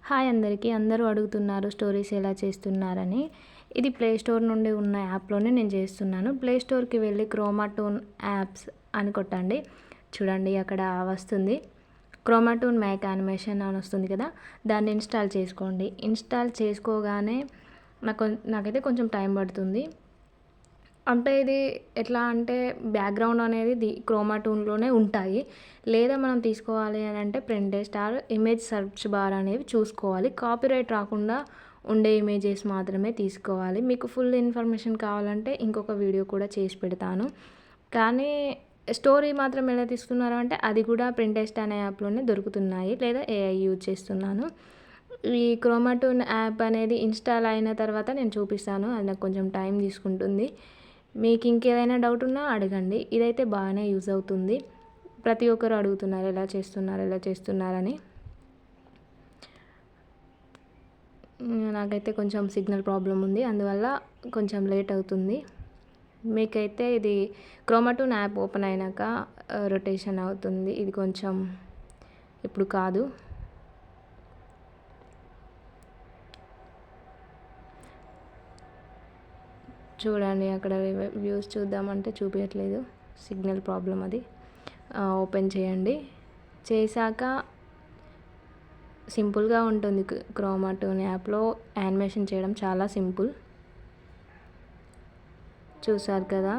Hi అందరికీ. అందరూ అడుగుతున్నారు స్టోరీస్ ఎలా చేస్తున్నారని. ఇది ప్లే స్టోర్ నుండి ఉన్న యాప్లోనే నేను చేస్తున్నాను. ప్లే స్టోర్కి వెళ్ళి క్రోమాటోన్ యాప్స్ అని కొట్టండి. చూడండి అక్కడ వస్తుంది క్రోమాటోన్ మ్యాక్ యానిమేషన్ అని వస్తుంది కదా, దాన్ని ఇన్స్టాల్ చేసుకోండి. ఇన్స్టాల్ చేసుకోగానే నాకైతే కొంచెం టైం పడుతుంది. అంటే ఇది ఎట్లా అంటే బ్యాక్గ్రౌండ్ అనేది క్రోమాటోన్లోనే ఉంటాయి. లేదా మనం తీసుకోవాలి అని అంటే ప్రింటెస్ట్ ఆర్ ఇమేజ్ సెర్చ్ బార్ అనేవి చూసుకోవాలి. కాపీరైట్ రాకుండా ఉండే ఇమేజెస్ మాత్రమే తీసుకోవాలి. మీకు ఫుల్ ఇన్ఫర్మేషన్ కావాలంటే ఇంకొక వీడియో కూడా చేసి పెడతాను. కానీ స్టోరీ మాత్రం ఎలా తీసుకున్నారు అంటే అది కూడా ప్రింటెస్ట్ అనే యాప్లోనే దొరుకుతున్నాయి, లేదా ఏఐ యూజ్ చేస్తున్నాను. ఈ క్రోమాటోన్ యాప్ అనేది ఇన్స్టాల్ అయిన తర్వాత నేను చూపిస్తాను. అది నాకు కొంచెం టైం తీసుకుంటుంది. మీకు ఇంకేదైనా డౌట్ ఉన్నా అడగండి. ఇదైతే బాగానే యూజ్ అవుతుంది. ప్రతి ఒక్కరు అడుగుతున్నారు ఎలా చేస్తున్నారని. నాకైతే కొంచెం సిగ్నల్ ప్రాబ్లం ఉంది, అందువల్ల కొంచెం లేట్ అవుతుంది. మీకైతే ఇది క్రోమాటోన్ యాప్ ఓపెన్ అయినాక రొటేషన్ అవుతుంది. ఇది కొంచెం ఇప్పుడు కాదు. చూడండి అక్కడ వ్యూస్ చూద్దామంటే చూపించట్లేదు, సిగ్నల్ ప్రాబ్లం. అది ఓపెన్ చేయండి. చేశాక సింపుల్గా ఉంటుంది. క్రోమాటోన్ యాప్లో యానిమేషన్ చేయడం చాలా సింపుల్. చూసారు కదా,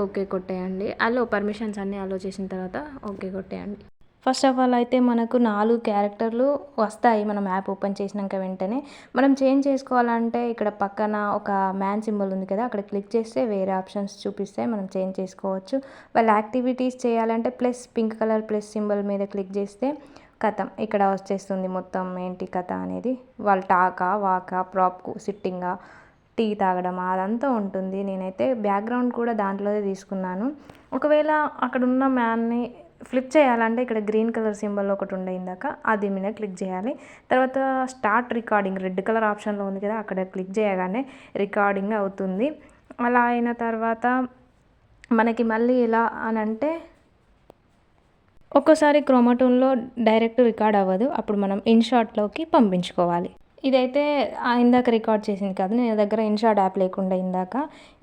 ఓకే కొట్టేయండి. అలో పర్మిషన్స్ అన్నీ అలో చేసిన తర్వాత ఓకే కొట్టేయండి. ఫస్ట్ ఆఫ్ ఆల్ అయితే మనకు 4 క్యారెక్టర్లు వస్తాయి మనం యాప్ ఓపెన్ చేసినాక వెంటనే. మనం చేంజ్ చేసుకోవాలంటే ఇక్కడ పక్కన ఒక మ్యాన్ సింబల్ ఉంది కదా, అక్కడ క్లిక్ చేస్తే వేరే ఆప్షన్స్ చూపిస్తే మనం చేంజ్ చేసుకోవచ్చు. వాళ్ళ యాక్టివిటీస్ చేయాలంటే పింక్ కలర్ ప్లస్ సింబల్ మీద క్లిక్ చేస్తే కథం ఇక్కడ వచ్చేస్తుంది మొత్తం ఏంటి కథ అనేది. వాళ్ళు టాకా వాకా ప్రాప్కు సిట్టింగా టీ తాగడం అదంతా ఉంటుంది. నేనైతే బ్యాక్గ్రౌండ్ కూడా దాంట్లోనే తీసుకున్నాను. ఒకవేళ అక్కడ ఉన్న మ్యాన్ని ఫ్లిప్ చేయాలంటే ఇక్కడ గ్రీన్ కలర్ సింబల్ ఒకటి ఉండే ఇందాక, అది మీద క్లిక్ చేయాలి. తర్వాత స్టార్ట్ రికార్డింగ్ రెడ్ కలర్ ఆప్షన్లో ఉంది కదా, అక్కడ క్లిక్ చేయగానే రికార్డింగ్ అవుతుంది. అలా అయిన తర్వాత మనకి మళ్ళీ ఎలా అని అంటే ఒక్కోసారి క్రోమాటోన్లో డైరెక్ట్ రికార్డ్ అవ్వదు, అప్పుడు మనం ఇన్షాట్లోకి పంపించుకోవాలి. ఇదైతే ఇందాక రికార్డ్ చేసింది కాదు, నేను దగ్గర ఇన్షాట్ యాప్ లేకుండా ఇందాక.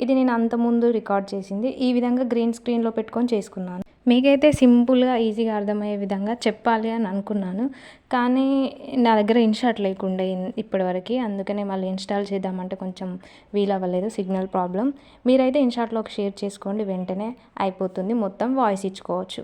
ఇది నేను అంతకుముందు రికార్డ్ చేసింది. ఈ విధంగా గ్రీన్ స్క్రీన్లో పెట్టుకొని చేసుకున్నాను. మీకైతే సింపుల్గా ఈజీగా అర్థమయ్యే విధంగా చెప్పాలి అని అనుకున్నాను, కానీ నా దగ్గర ఇన్షాట్ లేకుండే ఇప్పటివరకు. అందుకనే మళ్ళీ ఇన్స్టాల్ చేద్దామంటే కొంచెం వీలవ్వలేదు, సిగ్నల్ ప్రాబ్లం. మీరైతే ఇన్షాట్లోకి షేర్ చేసుకోండి, వెంటనే అయిపోతుంది. మొత్తం వాయిస్ ఇచ్చుకోవచ్చు.